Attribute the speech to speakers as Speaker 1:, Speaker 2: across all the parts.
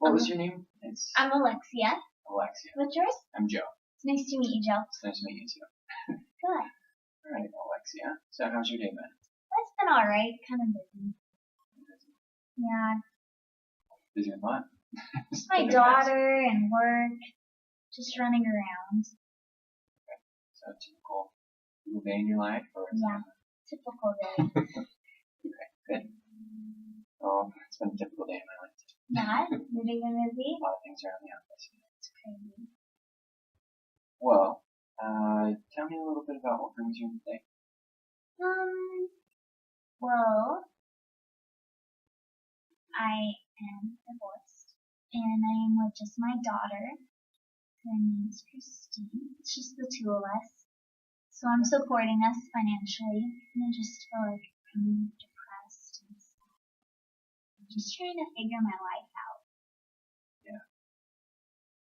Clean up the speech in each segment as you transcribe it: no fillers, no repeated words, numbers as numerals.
Speaker 1: What was your name?
Speaker 2: I'm Alexia.
Speaker 1: Alexia.
Speaker 2: What's yours?
Speaker 1: I'm Joe.
Speaker 2: It's nice to meet you, Joe.
Speaker 1: It's nice to meet you too.
Speaker 2: Good.
Speaker 1: Alright, Alexia. So how's your day been?
Speaker 2: It's been alright. Kind of busy. Yeah.
Speaker 1: Busy with what?
Speaker 2: My daughter and work. Just running around.
Speaker 1: Okay. So typical day in your life? Or
Speaker 2: yeah. Typical day.
Speaker 1: Okay, good. Oh, it's been a typical day in my life too.
Speaker 2: Yeah? You're doing busy?
Speaker 1: A lot of things around the office.
Speaker 2: It's crazy.
Speaker 1: Well, tell me a little bit about what brings you in today.
Speaker 2: Well, I am divorced, and I am with just my daughter. Her name's Christine. It's just the two of us. So I'm supporting us financially, and I just feel like I'm depressed and stuff. I'm just trying to figure my life out.
Speaker 1: Yeah.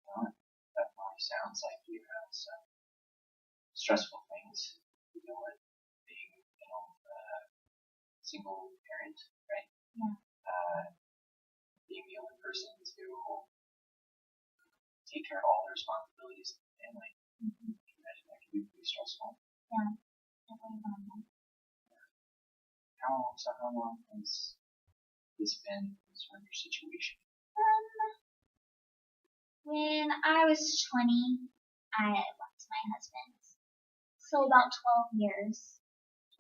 Speaker 1: Well, it definitely sounds like you have some stressful things to deal with being, single parent, right?
Speaker 2: Yeah.
Speaker 1: Being the only person to take care of all the responsibilities of the family.
Speaker 2: Mm-hmm.
Speaker 1: I can imagine that can be pretty stressful.
Speaker 2: Yeah, definitely.
Speaker 1: How long has this been sort of your situation?
Speaker 2: When I was 20, I left my husband. So about 12 years.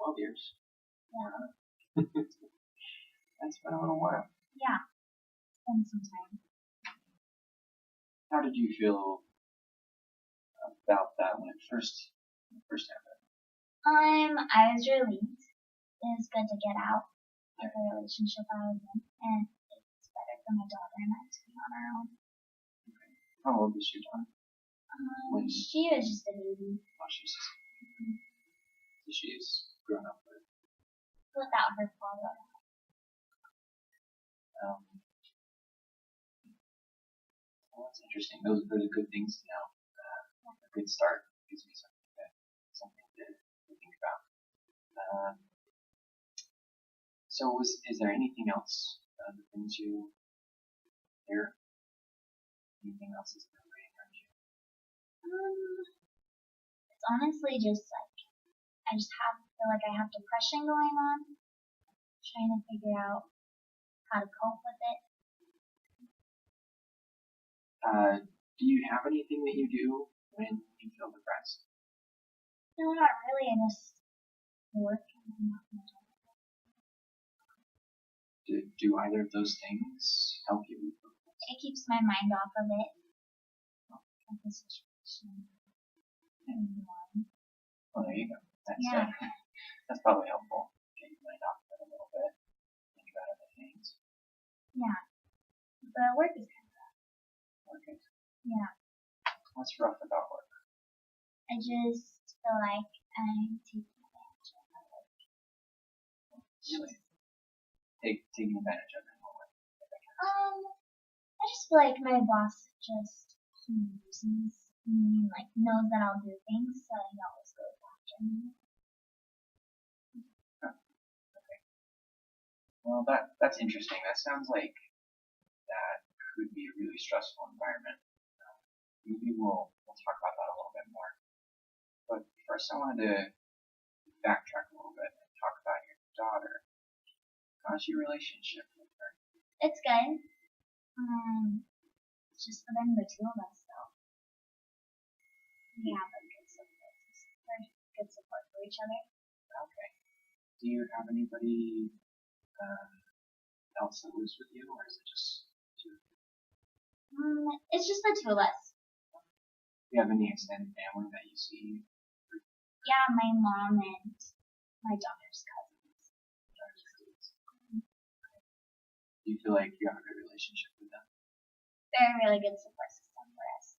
Speaker 1: 12 years?
Speaker 2: Yeah.
Speaker 1: That's been a little while.
Speaker 2: Yeah. It's been some time.
Speaker 1: How did you feel about that when it first happened?
Speaker 2: I was relieved. It was good to get out of the relationship I was in, and it's better for my daughter and I to be on our own.
Speaker 1: Okay. How old is your daughter?
Speaker 2: She was just a baby.
Speaker 1: Oh, she's grown up
Speaker 2: without her father.
Speaker 1: Well, that's interesting. Those are good things to know. A good start gives me something to think about. So is there anything else that brings you here? Anything else that's been weighing on you?
Speaker 2: It's honestly just like I just feel like I have depression going on. Trying to figure out how to cope with it.
Speaker 1: Do you have anything that you do when you feel depressed?
Speaker 2: No, not really. I just work and I'm not going to
Speaker 1: do either of those things help you?
Speaker 2: It keeps my mind off of it. Of the situation.
Speaker 1: Well, there you go.
Speaker 2: Yeah.
Speaker 1: That's probably helpful. Get your mind off of it a little bit. Think about other things.
Speaker 2: Yeah. But work is kind of rough.
Speaker 1: Work is?
Speaker 2: Yeah.
Speaker 1: What's rough about work?
Speaker 2: I just feel like I'm taking advantage of my work.
Speaker 1: Really? Taking advantage of it in what way?
Speaker 2: I just feel like my boss just uses me and like knows that I'll do things, so he always goes after me.
Speaker 1: Okay. Well, that's interesting. That sounds like that could be a really stressful environment. Maybe we'll talk about that a little bit more. But first, I wanted to backtrack a little bit and talk about your daughter. How's your relationship with her?
Speaker 2: It's good. It's just within the two of us, though. We have a good support for each other.
Speaker 1: Okay. Do you have anybody else that lives with you, or is it just two?
Speaker 2: It's just the two of us.
Speaker 1: Do you have any extended family that you see?
Speaker 2: Yeah, my mom and my daughter's cousins.
Speaker 1: Do you feel like you have a good relationship with them?
Speaker 2: They're a really good support system for us.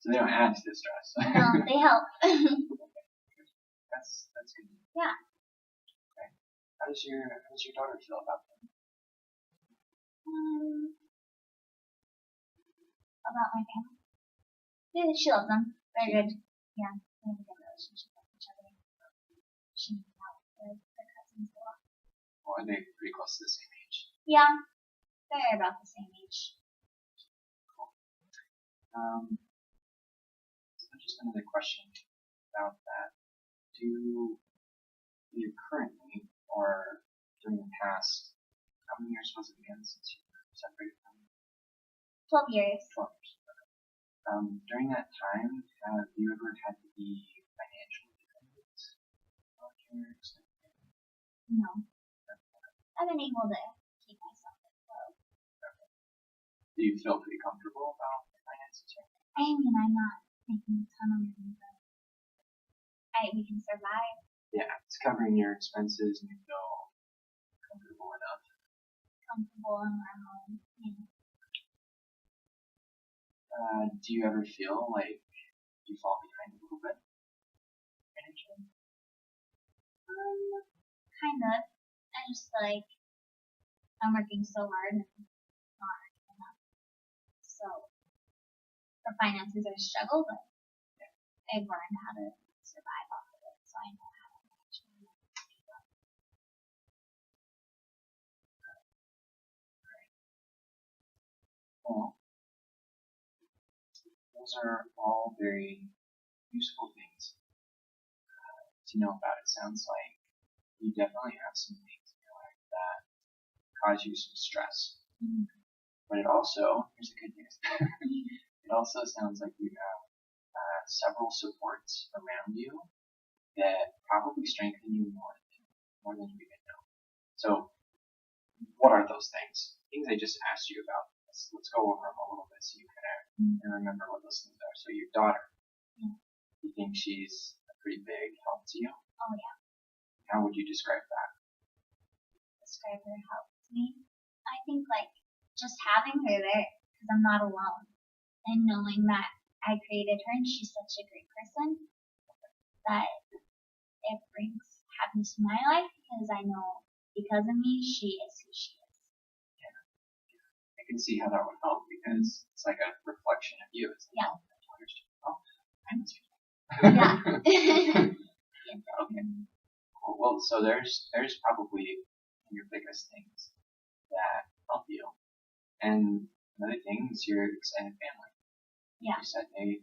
Speaker 1: So they don't add to the stress.
Speaker 2: No, they help.
Speaker 1: That's good.
Speaker 2: Yeah.
Speaker 1: Okay. How does your daughter feel about them?
Speaker 2: About my family. Yeah, she loves them. Very good. Yeah, we have a good relationship with each other. She hangs out with her cousins a lot.
Speaker 1: Well, are they pretty close to the same age?
Speaker 2: Yeah. They're about the same age.
Speaker 1: So just another question about that. Do you currently, or during the past, how many years was it again since you were separated from
Speaker 2: 12 years.
Speaker 1: 12 years? During that time, have you ever had to be financially dependent on your expenses?
Speaker 2: No. I've been able to keep myself afloat.
Speaker 1: Do you feel pretty comfortable about the finances?
Speaker 2: I mean, I'm not making a ton of money, but we can survive.
Speaker 1: Yeah, it's covering your expenses and you feel comfortable enough.
Speaker 2: Comfortable in our home. Yeah.
Speaker 1: Do you ever feel like you fall behind a little bit financially?
Speaker 2: Kind of. I just feel like I'm working so hard and not earning enough. So the finances are a struggle, but I've learned how to survive off of it, so I know how to manage it.
Speaker 1: Well, those are all very useful things to know about. It sounds like you definitely have some things in your life that cause you some stress.
Speaker 2: Mm-hmm.
Speaker 1: But it also, here's the good news, it also sounds like you have several supports around you that probably strengthen you more than you even know. So, what are those things? Things I just asked you about. Let's go over them a little bit so you kind of remember what those things are. So, your daughter, you think she's a pretty big help to you?
Speaker 2: Oh, yeah.
Speaker 1: How would you describe that?
Speaker 2: Describe her help to me? I think, like, just having her there, because I'm not alone, and knowing that I created her and she's such a great person, that it brings happiness to my life, because I know because of me, she is who she is.
Speaker 1: Yeah. I can see how that would help, because it's like a reflection of you. It's like, oh, I must be.
Speaker 2: Yeah.
Speaker 1: Okay. Cool. Well, so there's probably your biggest things that help you. And another thing is your extended family.
Speaker 2: Yeah.
Speaker 1: You said they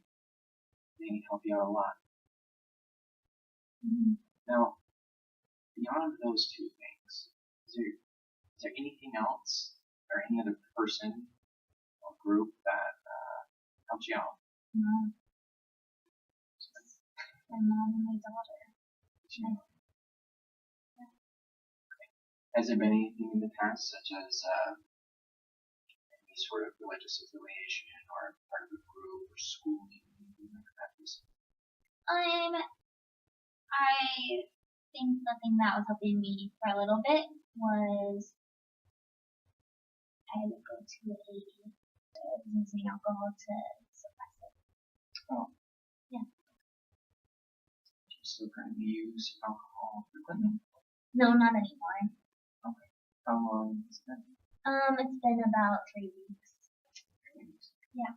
Speaker 1: help you out a lot.
Speaker 2: Mm-hmm.
Speaker 1: Now, beyond those two things, is there anything else or any other person or group that helps you out?
Speaker 2: No. My mom and my daughter.
Speaker 1: Yeah. Okay. Has there been anything in the past, such as any sort of religious affiliation or part of a group or schooling, anything like that?
Speaker 2: I think the thing that was helping me for a little bit was I would go to using alcohol to suppress it.
Speaker 1: Oh.
Speaker 2: Yeah.
Speaker 1: Do you still currently use alcohol frequently?
Speaker 2: No, not anymore.
Speaker 1: Okay. How long has it been?
Speaker 2: It's been about 3 weeks.
Speaker 1: 3 weeks.
Speaker 2: Yeah.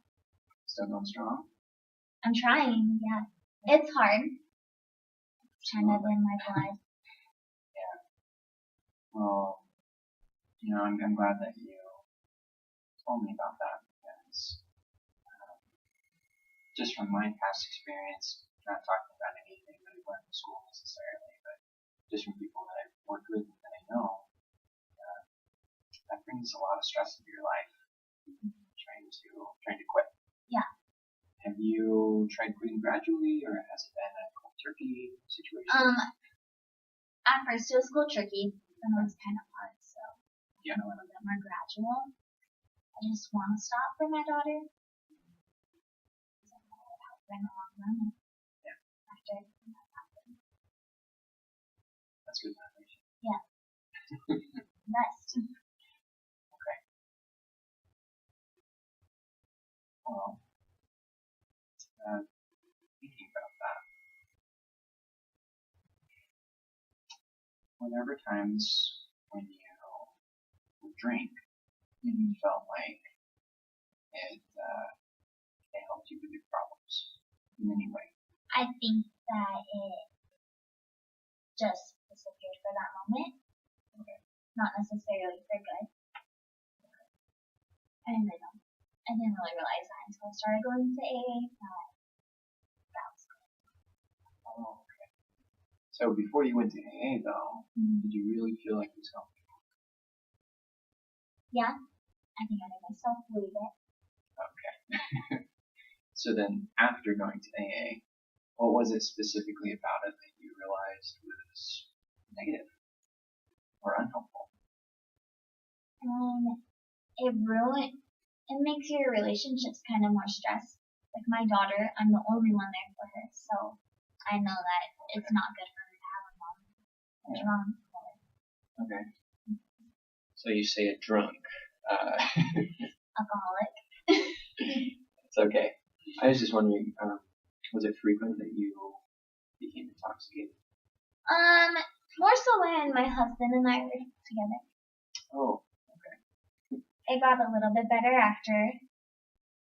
Speaker 1: Still going strong?
Speaker 2: I'm trying, yeah. It's hard. It's kind of in my blood.
Speaker 1: Yeah. Well, I'm glad that you told me about that, because just from my past experience, not talking about anything that I learned in school necessarily, but just from people that I've worked with and that I know, that brings a lot of stress into your life. Trying to quit.
Speaker 2: Yeah.
Speaker 1: Have you tried quitting gradually, or has it been a cold turkey situation?
Speaker 2: At first it was cold turkey, then it was kind of hard, so
Speaker 1: yeah.
Speaker 2: a little bit more gradual. I just want to stop for my daughter. Because I know it would help her in the long run.
Speaker 1: Yeah.
Speaker 2: After everything that happened.
Speaker 1: That's good motivation.
Speaker 2: Yeah. Best.
Speaker 1: Okay. Well, thinking about that, were there ever times when you would drink and you felt like it helped you with your problems in any way?
Speaker 2: I think that it just disappeared for that moment.
Speaker 1: Okay.
Speaker 2: Not necessarily for good. I didn't really know. I didn't really realize that until I started going to AA. That was good.
Speaker 1: Oh, okay. So before you went to AA, though, did you really feel like it was helping?
Speaker 2: Yeah, I think I made myself believe it.
Speaker 1: Okay. So then, after going to AA, what was it specifically about it that you realized was negative or unhelpful?
Speaker 2: It makes your relationships kind of more stressed. Like my daughter, I'm the only one there for her, so I know that it's not good for her to have a mom that's wrong for her.
Speaker 1: Okay. So you say a drunk.
Speaker 2: Alcoholic.
Speaker 1: It's okay. I was just wondering, was it frequent that you became intoxicated?
Speaker 2: More so when my husband and I were together.
Speaker 1: Oh, okay.
Speaker 2: It got a little bit better after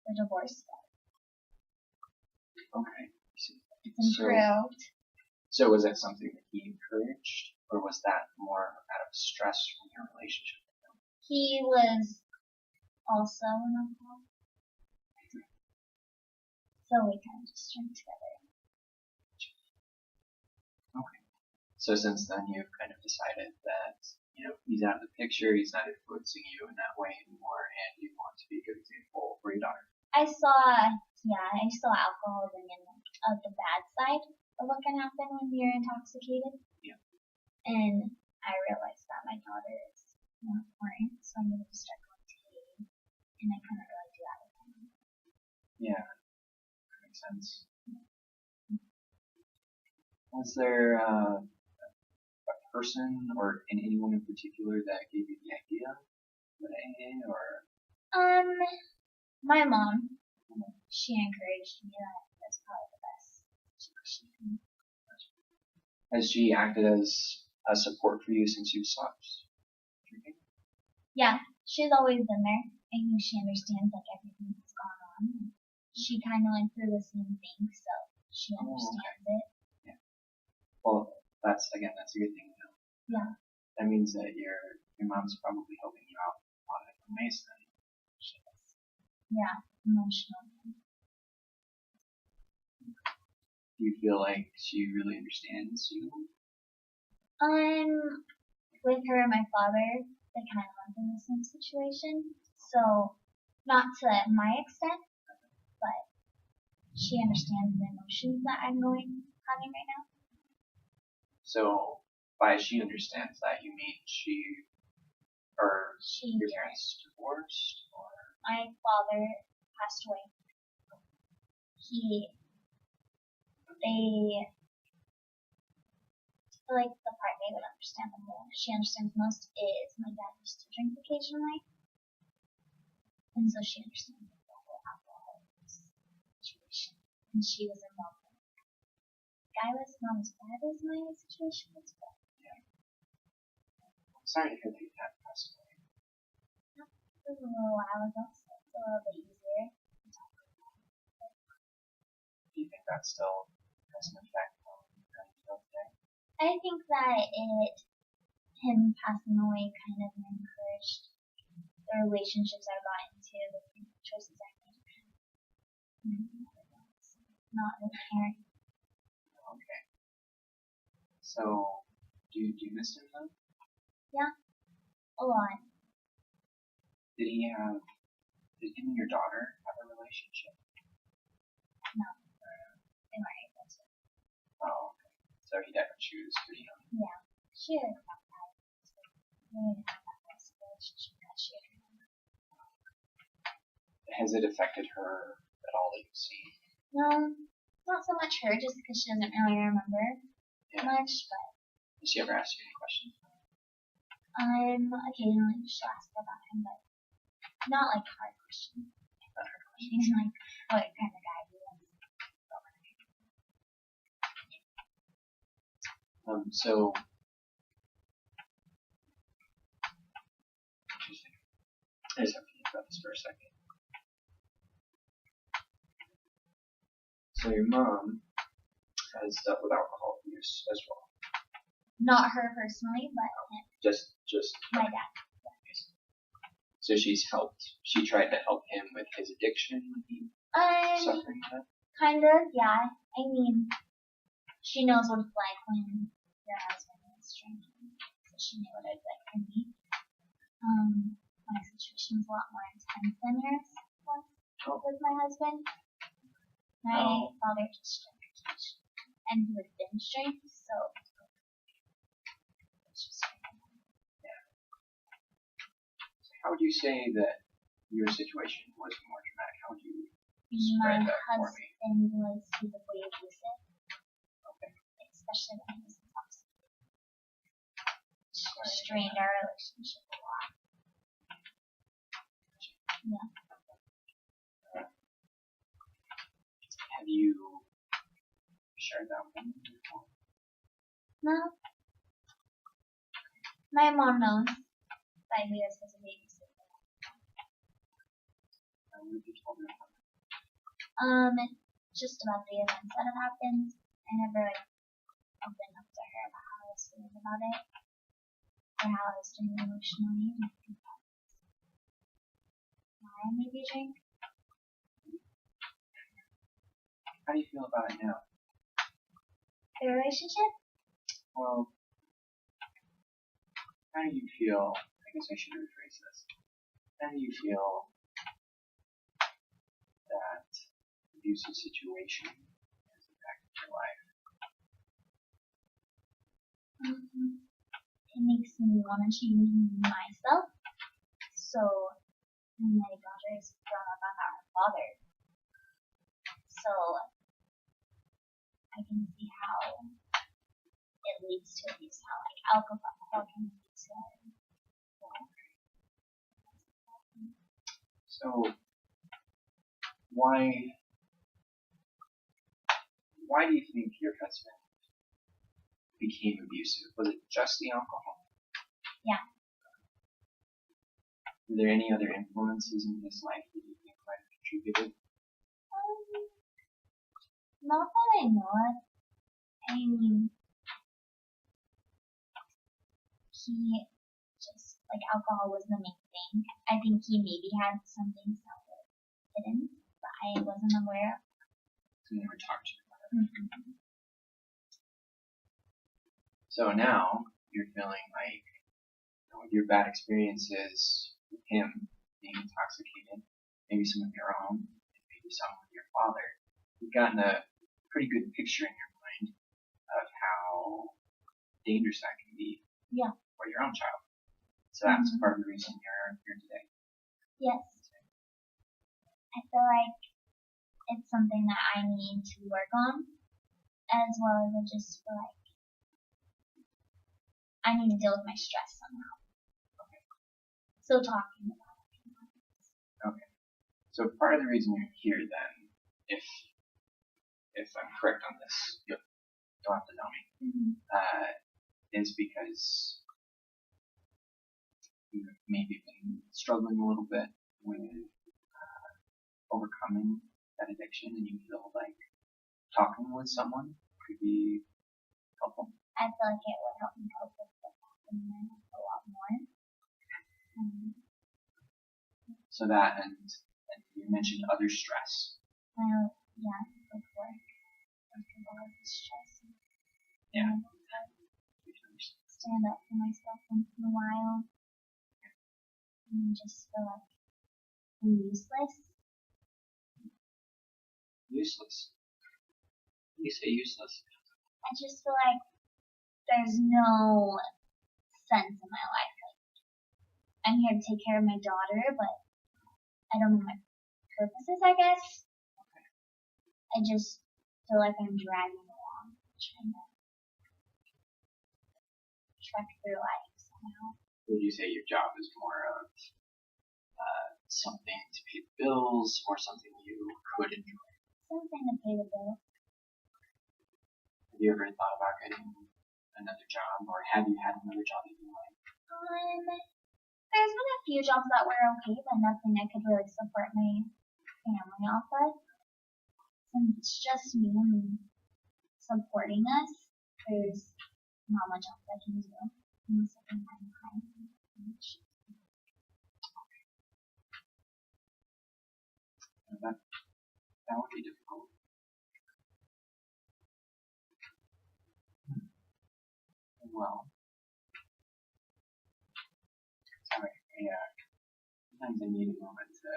Speaker 2: the divorce.
Speaker 1: Okay.
Speaker 2: It's improved.
Speaker 1: So was that something that he encouraged, or was that more out of stress from your relationship with him?
Speaker 2: He was also an alcoholic. So we kind of just drank together.
Speaker 1: Okay. So since then you've kind of decided that, he's out of the picture, he's not influencing you in that way anymore, and you want to be a good example for your daughter.
Speaker 2: I saw alcohol bring in the bad side of what can happen when you're intoxicated.
Speaker 1: Yeah.
Speaker 2: And I realized that my daughter is more important, so I needed to start going to AA. And I couldn't really do that with him.
Speaker 1: Yeah, that makes sense. Was there a person or anyone in particular that gave you the idea of AA, or?
Speaker 2: My mom. She encouraged me that that's probably the best solution for me.
Speaker 1: Has she acted as a support for you since you stopped drinking?
Speaker 2: Yeah, she's always been there. I think she understands like everything that's gone on. She kind of went through the same thing, so she understands it.
Speaker 1: Yeah. Well, that's a good thing to know.
Speaker 2: Yeah.
Speaker 1: That means that your mom's probably helping you out a lot of different ways then.
Speaker 2: She is. Yeah, emotionally.
Speaker 1: Do you feel like she really understands you?
Speaker 2: With her and my father, they kind of went through the same situation. So, not to my extent, but she understands the emotions that I'm having right now.
Speaker 1: So, by she understands that, you mean your parents divorced, or?
Speaker 2: My father passed away. The part they would understand the most, she understands most, is my dad used to drink occasionally. And so she understands the whole alcohol situation. And she was involved in it. The guy was not as bad as my situation was, but
Speaker 1: yeah. I'm sorry to hear that your dad passed away.
Speaker 2: No, it was a little while ago, so it's a little bit easier to talk about.
Speaker 1: Do you think that still has an effect on how you feel today?
Speaker 2: I think that him passing away kind of encouraged the relationships I got into, the choices I made. Not with parents.
Speaker 1: Okay. So, do you miss him though?
Speaker 2: Yeah, a lot.
Speaker 1: Did him and your daughter have a relationship?
Speaker 2: No, they weren't able to.
Speaker 1: Oh, okay. So he died when she was pretty young.
Speaker 2: Yeah, she had about that. We didn't have that nice relationship that she had.
Speaker 1: Has it affected her at all that you've seen?
Speaker 2: No, not so much her, just because she doesn't really remember much, but.
Speaker 1: Has she ever asked you any questions?
Speaker 2: Occasionally she'll ask about him, but not like hard questions.
Speaker 1: Not hard questions.
Speaker 2: She's like, what kind of guy he was.
Speaker 1: So, interesting. I just have to think about this for a second. So your mom has dealt with alcohol abuse as well.
Speaker 2: Not her personally, but him.
Speaker 1: Just
Speaker 2: my dad.
Speaker 1: So So she tried to help him with his addiction when he suffering with it?
Speaker 2: Kind of, yeah. I mean, she knows what it's like when your husband is drinking, so she knew what it's like for me. My situation was a lot more intense than yours was with my husband. My father just drank, and he would binge drink, so it's just
Speaker 1: How would you say that your situation was more dramatic? How would you
Speaker 2: my
Speaker 1: describe that for me?
Speaker 2: husband was physically abusive,
Speaker 1: Okay.
Speaker 2: especially when he was intoxicated. Strained our relationship a lot. Yeah.
Speaker 1: Have you shared that with him before?
Speaker 2: No. My mom knows that he was his babysitter.
Speaker 1: What have you told her about it?
Speaker 2: Just about the events that have happened. I never opened up to her about how I was feeling about it, or how I was doing emotionally. And I think that's why I maybe drink.
Speaker 1: How do you feel about it now?
Speaker 2: The relationship?
Speaker 1: Well, how do you feel? I guess I should rephrase this. How do you feel that abusive situation has impacted your life?
Speaker 2: It makes me want to change myself. So, my daughter is brought up by her father. So, I can see how it leads to abuse, how like alcohol can lead to it.
Speaker 1: So, why do you think your husband became abusive? Was it just the alcohol?
Speaker 2: Yeah.
Speaker 1: Were there any other influences in his life that you think might have contributed?
Speaker 2: Not that I know of. I mean, he just, like, alcohol was the main thing. I think he maybe had some things that were hidden, but I wasn't aware of.
Speaker 1: So you never talked to him about it. So now you're feeling like, with your bad experiences with him being intoxicated, maybe some of your own, and maybe some with your father, you've gotten a pretty good picture in your mind of how dangerous that can be for your own child. So that's part of the reason you're here today.
Speaker 2: Yes. I feel like it's something that I need to work on, as well as I just feel like I need to deal with my stress somehow.
Speaker 1: Okay.
Speaker 2: So talking about it.
Speaker 1: Okay. So part of the reason you're here then, if I'm correct on this, you'll have to tell me, is because you've maybe been struggling a little bit with overcoming that addiction, and you feel like talking with someone could be helpful.
Speaker 2: I feel like it would help me cope with what's happening a lot more.
Speaker 1: So that, and you mentioned other stress.
Speaker 2: Well, yeah, with work. Like a lot of stress.
Speaker 1: Yeah.
Speaker 2: Stand up for myself once in a while. And just feel like I'm useless.
Speaker 1: Useless? When you say useless?
Speaker 2: I just feel like there's no sense in my life. Like, I'm here to take care of my daughter, but I don't know my purposes, I guess. I just feel like I'm dragging along, trying to trek through life somehow.
Speaker 1: Would you say your job is more of something to pay the bills, or something you could enjoy?
Speaker 2: Something to pay the bills.
Speaker 1: Have you ever thought about getting another job, or have you had another job that you like?
Speaker 2: There's been a few jobs that were okay, but nothing I could really support my family off of. Since it's just me and supporting us, there's not much else I can do. Unless I can find time.
Speaker 1: That would be difficult. Well, sorry, sometimes I need a moment to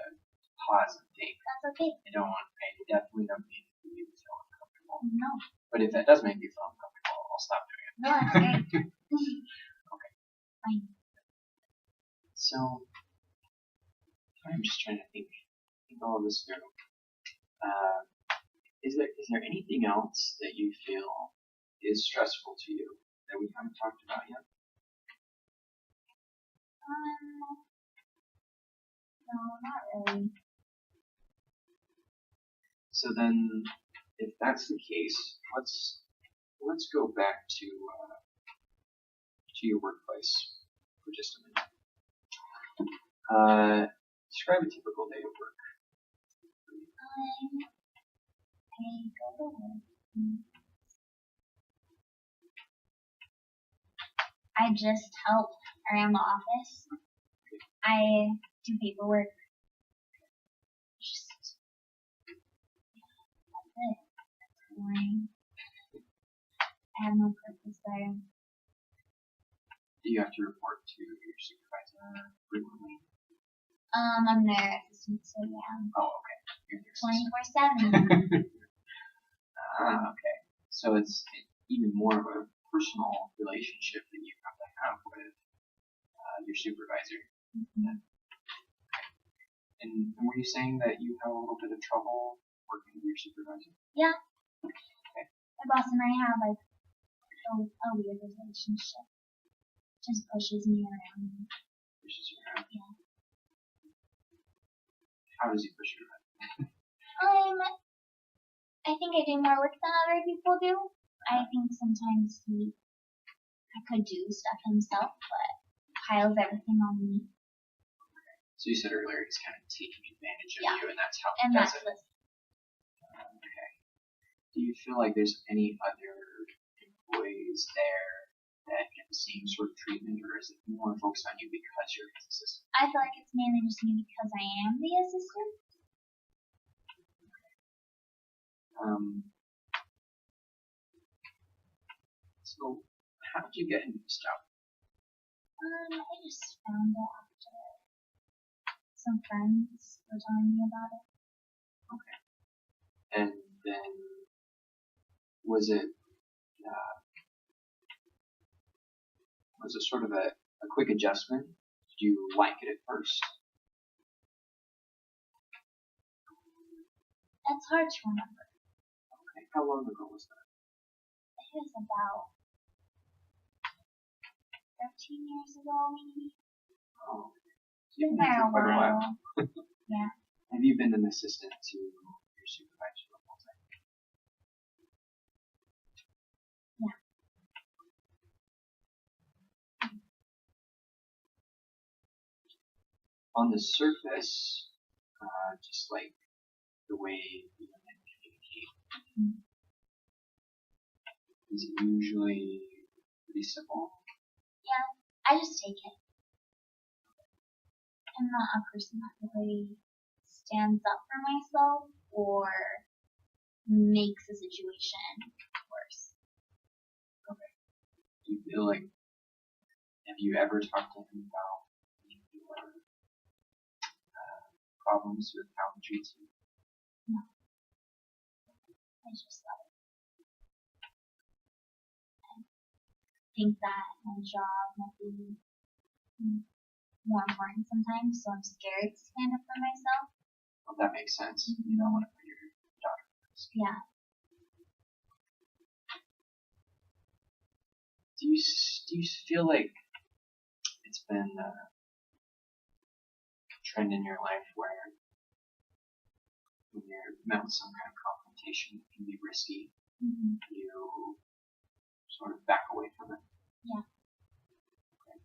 Speaker 1: pause and think.
Speaker 2: That's okay.
Speaker 1: I definitely don't need to be so uncomfortable.
Speaker 2: No.
Speaker 1: But if that does make you feel uncomfortable, I'll stop doing it.
Speaker 2: No, that's great.
Speaker 1: Okay.
Speaker 2: Fine.
Speaker 1: So, I'm just trying to think all of this through. Is there anything else that you feel is stressful to you that we haven't talked about yet?
Speaker 2: No, not really.
Speaker 1: So then, if that's the case, let's go back to your workplace for just a minute. Describe a typical day of work.
Speaker 2: I go to work. I just help around the office. I do paperwork. Just that's it. That's boring. I have no purpose there.
Speaker 1: Do you have to report to your supervisor frequently?
Speaker 2: I'm their assistant, so yeah.
Speaker 1: Oh, okay. You're their
Speaker 2: 24/7.
Speaker 1: Okay. So it's even more of a personal relationship that you have to have with your supervisor.
Speaker 2: Mm-hmm.
Speaker 1: And were you saying that you have a little bit of trouble working with your supervisor?
Speaker 2: Yeah.
Speaker 1: Okay.
Speaker 2: My boss and I have like a weird relationship. Just pushes me around.
Speaker 1: Pushes you around?
Speaker 2: Yeah.
Speaker 1: How does he push you around?
Speaker 2: I think I do more work than other people do. I think sometimes I could do stuff himself, but piles everything on me.
Speaker 1: So you said earlier he's kind of taking advantage of you, and that's how he
Speaker 2: And
Speaker 1: does
Speaker 2: that's
Speaker 1: it. Okay. Do you feel like there's any other employees there that get the same sort of treatment, or is it more focused on you because you're his assistant?
Speaker 2: I feel like it's mainly just me because I am the assistant.
Speaker 1: So how did you get into this job?
Speaker 2: I just found it after some friends were telling me about it.
Speaker 1: Okay. And then was it sort of a quick adjustment? Did you like it at first?
Speaker 2: It's hard to remember.
Speaker 1: Okay. How long ago was that?
Speaker 2: It was about 13 years ago, maybe.
Speaker 1: Oh, so
Speaker 2: It's been there a
Speaker 1: quite a while.
Speaker 2: Yeah.
Speaker 1: Have you been an assistant to your supervisor the whole time?
Speaker 2: Yeah.
Speaker 1: On the surface, just like the way you men communicate, is it usually pretty simple?
Speaker 2: Yeah, I just take it. I'm not a person that really stands up for myself or makes a situation worse.
Speaker 1: Okay. Do you feel like, have you ever talked to him about your problems with how he treats you?
Speaker 2: No. I just let it. I think that my job might be more important sometimes, so I'm scared to stand up for myself.
Speaker 1: Well, that makes sense. You don't want to put your daughter at risk.
Speaker 2: Yeah.
Speaker 1: Do you feel like it's been a trend in your life where when you're met with some kind of confrontation that can be risky, you sort of back away from it?
Speaker 2: Yeah. Okay.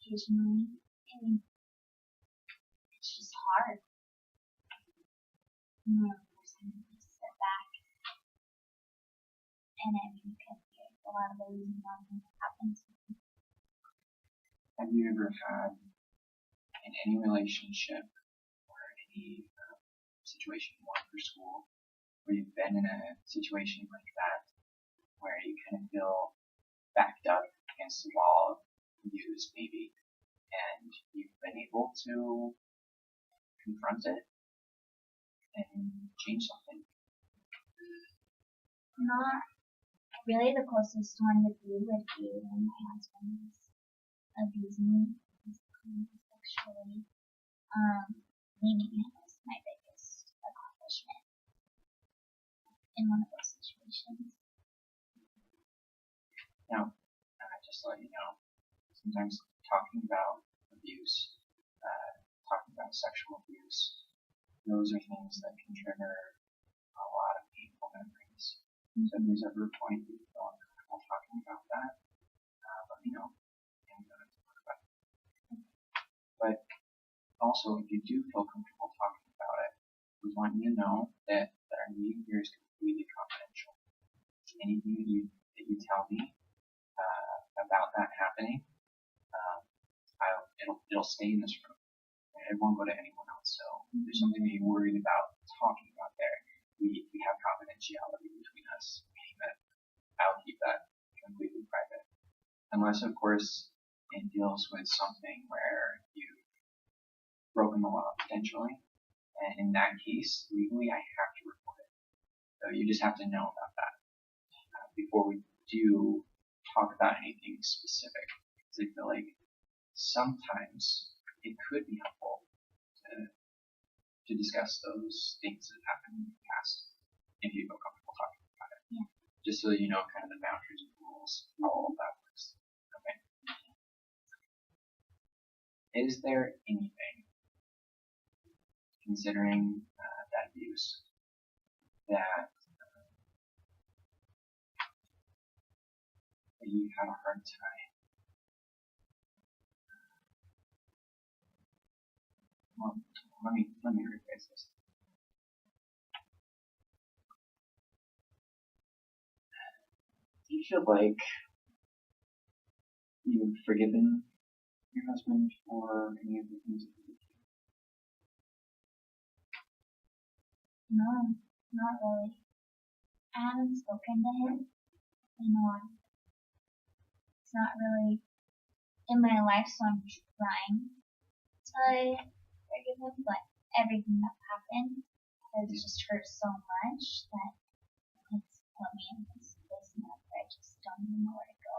Speaker 2: Occasionally. It's just hard. I'm not a person who just sit back and it can get a lot of the reasons why things happen to me.
Speaker 1: Have you ever had, in any relationship or any situation you want for school, where you've been in a situation like that, where you kind of feel backed up against the wall of abuse, maybe, and you've been able to confront it and change something?
Speaker 2: Not really. The closest one would be when my husband was abusing me physically, sexually. Leaving him was my biggest accomplishment in one of those situations.
Speaker 1: Now, just to let you know, sometimes talking about abuse, talking about sexual abuse, those are things that can trigger a lot of painful memories. So if there's ever a point that you feel uncomfortable talking about that, let me know, and we don't have to talk about it. But also, if you do feel comfortable talking about it, we want you to know that our meeting here is completely confidential. Anything that you tell me about that happening, it'll stay in this room. It won't go to anyone else. So if there's something that you're worried about talking about there, we have confidentiality between us, meaning that I'll keep that completely private. Unless, of course, it deals with something where you've broken the law potentially. And in that case, legally, I have to report it. So you just have to know about that before we do talk about anything specific. Because I feel like sometimes it could be helpful to discuss those things that happened in the past if you feel comfortable talking about it.
Speaker 2: Yeah.
Speaker 1: Just so that you know kind of the boundaries and rules, how all of that works. Okay. Is there anything, considering that abuse, that you had a hard time? Well, let me rephrase this. Do you feel like you've forgiven your husband for any of the things that he did?
Speaker 2: No, not really. I haven't spoken to him in a while. It's not really in my life, so I'm trying to forgive him, but everything that happened has just hurt so much that it's put me in this place now where I just don't even know where to go.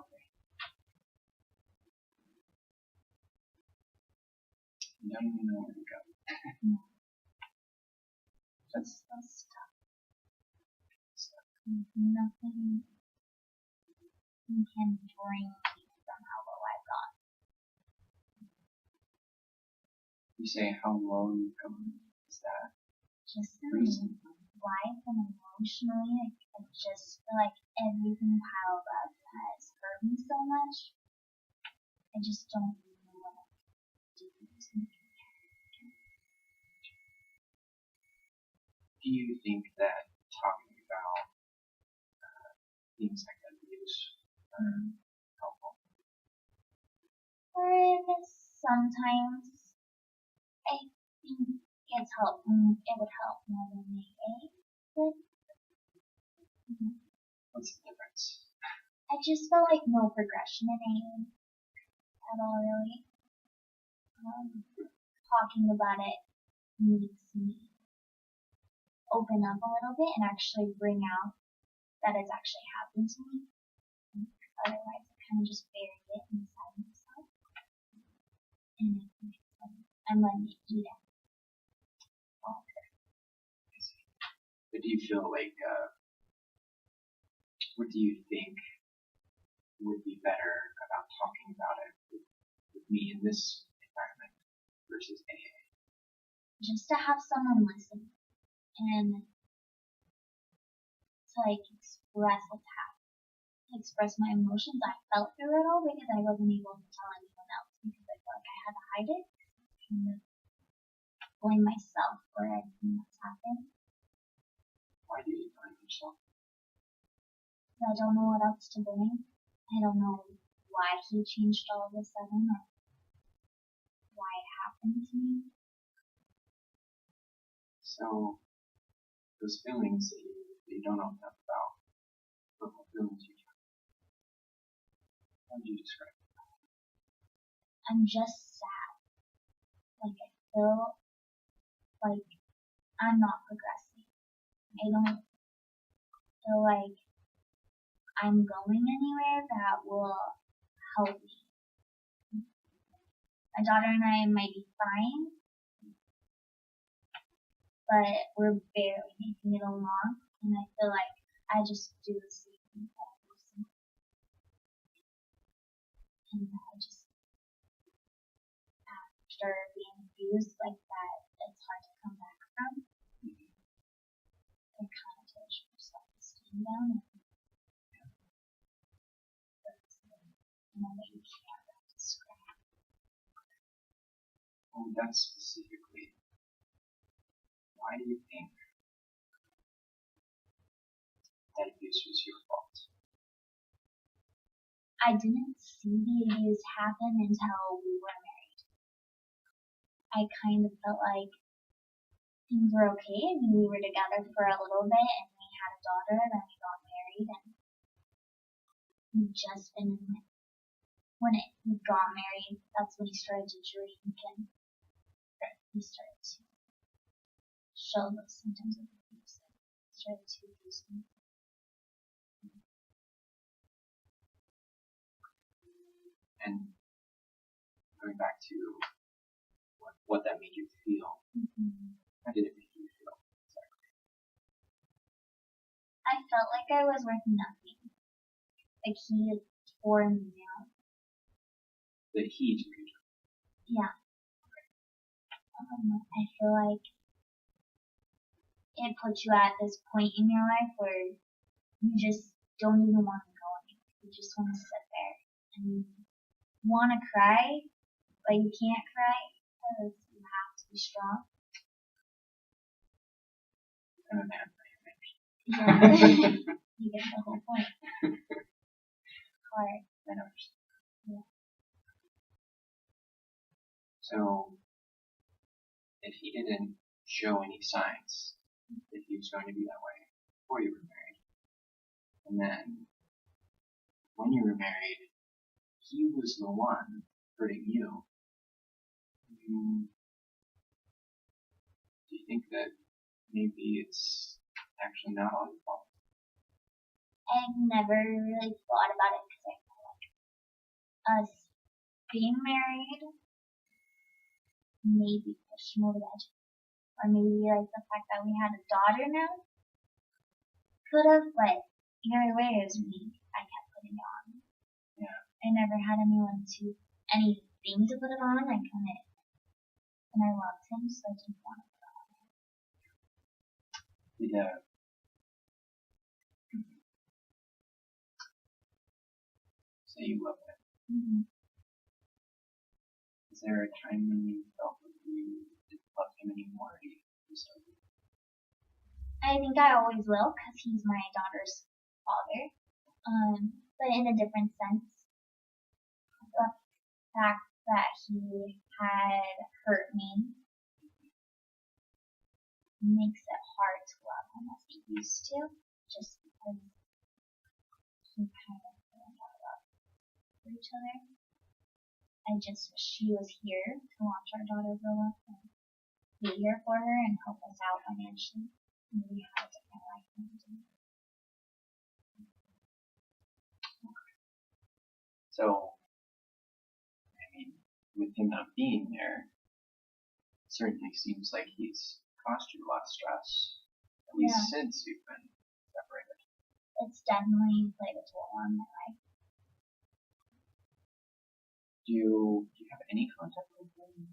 Speaker 1: Okay. You don't even know where to go.
Speaker 2: No.
Speaker 1: That's
Speaker 2: so stuck. Nothing can bring me from how low I've gone.
Speaker 1: You say how low you've gone. Is that
Speaker 2: just in
Speaker 1: reason?
Speaker 2: life and emotionally, I just feel like everything piled up has hurt me so much. I just don't know what to do.
Speaker 1: Do you think that talking about things like abuse are helpful?
Speaker 2: Sometimes I think it would help more than it would.
Speaker 1: What's the difference?
Speaker 2: I just felt like no progression in anything at all, really. Talking about it makes me open up a little bit and actually bring out that it's actually happened to me. Otherwise, I kind of just buried it inside myself. And I think I'm letting it do that.
Speaker 1: But do you feel like, what do you think would be better about talking about it with me in this environment versus AA?
Speaker 2: Just to have someone listen and to express what's happening, express my emotions. I felt through it all because I wasn't able to tell anyone else because I felt like I had to hide it. Kind of blame myself for everything that's happened.
Speaker 1: Why do you blame yourself?
Speaker 2: I don't know what else to blame. I don't know why he changed all of a sudden or why it happened to me.
Speaker 1: So, those feelings that you don't know enough about. What feelings you have? How would you describe it?
Speaker 2: I'm just sad. Like I feel like I'm not progressing. I don't feel like I'm going anywhere that will help me. My daughter and I might be fine, but we're barely making it along, and I feel like I just do the same thing every single day. And I just, after being abused like that, it's hard to come back from. It kind of tears your self-esteem down, and in a way you can't really describe.
Speaker 1: Oh, that's specifically. Why do you think that abuse was your fault?
Speaker 2: I didn't see the abuse happen until we were married. I kind of felt like things were okay. I mean, we were together for a little bit, and we had a daughter, then we got married, and we've just been, when we got married, that's when he started to drink, and he started to show those symptoms of abuse. He started to abuse me.
Speaker 1: And going back to what that made you feel, how did it make you feel? Exactly.
Speaker 2: I felt like I was worth nothing. Like he tore me down.
Speaker 1: That he took you down?
Speaker 2: Yeah. I feel like it puts you at this point in your life where you just don't even want to go anywhere. You just want to sit there and you want to cry, but you can't cry because you have to be strong.
Speaker 1: I'm a man.
Speaker 2: Yeah. You get the whole point. Hard.
Speaker 1: I understand.
Speaker 2: Yeah.
Speaker 1: So, if he didn't show any signs that he was going to be that way before you were married, and then when you were married, he was the one hurting you, do you think that maybe it's actually not all your fault?
Speaker 2: I never really thought about it because I felt like us being married maybe pushed him over the edge. Or maybe like the fact that we had a daughter now could have, but either way it was me. I kept putting it on.
Speaker 1: Yeah.
Speaker 2: I never had anything to put it on. I couldn't. And I loved him, so I didn't want to put it on.
Speaker 1: Yeah. So you loved him.
Speaker 2: Mm-hmm.
Speaker 1: Is there a time when you felt that you didn't love him anymore? Or do you still do?
Speaker 2: I think I always will because he's my daughter's father. But in a different sense. The fact that he had hurt me makes it hard to love him as he used to, just because he kind of fell out of love for each other. I just wish she was here to watch our daughter grow up and be here for her and help us out financially. Maybe have a different life than we do.
Speaker 1: So, I mean, with him not being there, it certainly seems like he's caused you a lot of stress, at least since you've been separated.
Speaker 2: It's definitely played a toll on my life.
Speaker 1: Do you have any contact with him?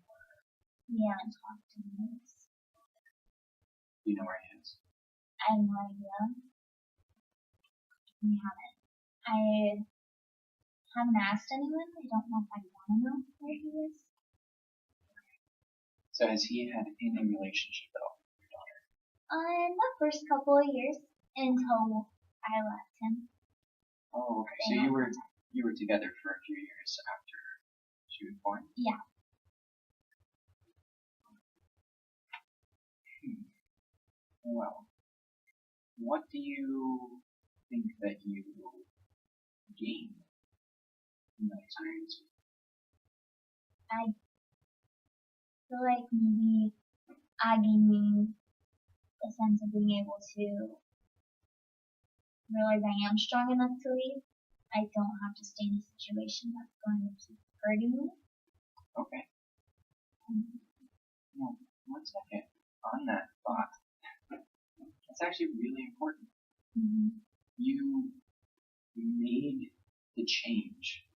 Speaker 2: We haven't talked in years.
Speaker 1: Do you know where he is?
Speaker 2: I have no idea. We haven't. I haven't asked anyone. I don't know if I want to know where he is.
Speaker 1: So has he had any relationship at all with your daughter?
Speaker 2: In the first couple of years until I left him.
Speaker 1: Oh, okay. So you were together for a few years after she was born?
Speaker 2: Yeah.
Speaker 1: Well, what do you think that you gained from that experience?
Speaker 2: I feel like maybe I gained a sense of being able to realize I am strong enough to leave. I don't have to stay in a situation that's going to keep hurting me.
Speaker 1: Okay. Well, 1 second. On that thought, that's actually really important.
Speaker 2: Mm-hmm.
Speaker 1: You made the change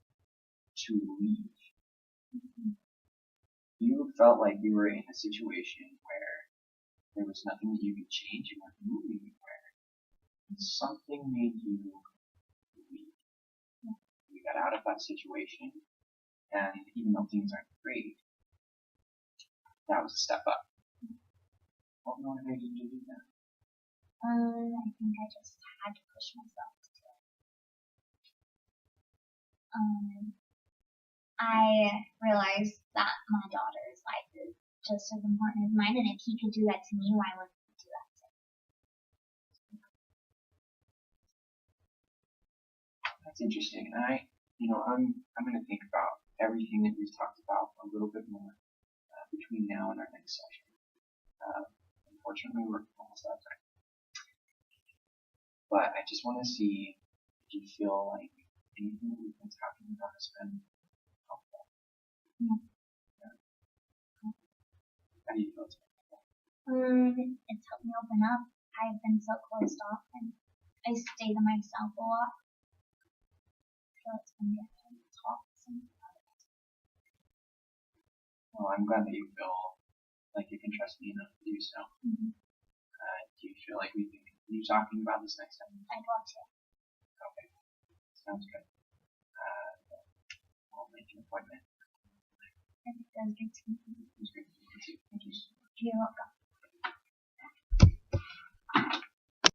Speaker 1: to leave.
Speaker 2: Mm-hmm.
Speaker 1: You felt like you were in a situation where there was nothing that you could change. You weren't moving anywhere. And something made you leave.
Speaker 2: Yeah.
Speaker 1: You got out of that situation, and even though things aren't great, that was a step up. What motivated you to do that?
Speaker 2: I think I just had to push myself to do it. I realized that my daughter's life is just as important as mine, and if he could do that to me, why wouldn't he do that to me?
Speaker 1: That's interesting. And I'm going to think about everything that we've talked about a little bit more between now and our next session. Unfortunately, we're almost out of time. But I just want to see if you feel like anything that we've been talking about has been helpful.
Speaker 2: Yeah.
Speaker 1: How do you feel it's been helpful?
Speaker 2: It's helped me open up. I've been so closed off, and I stay to myself a lot. So it's been good to talk to someone about it.
Speaker 1: Well, I'm glad that you feel like you can trust me enough to do so.
Speaker 2: Mm-hmm.
Speaker 1: Do you feel like we can continue talking about this next time?
Speaker 2: I'd love to.
Speaker 1: Okay. Sounds good. We'll make an appointment.
Speaker 2: I think that was great to meet you.
Speaker 1: It was great to meet you too. Thank you.
Speaker 2: You're welcome.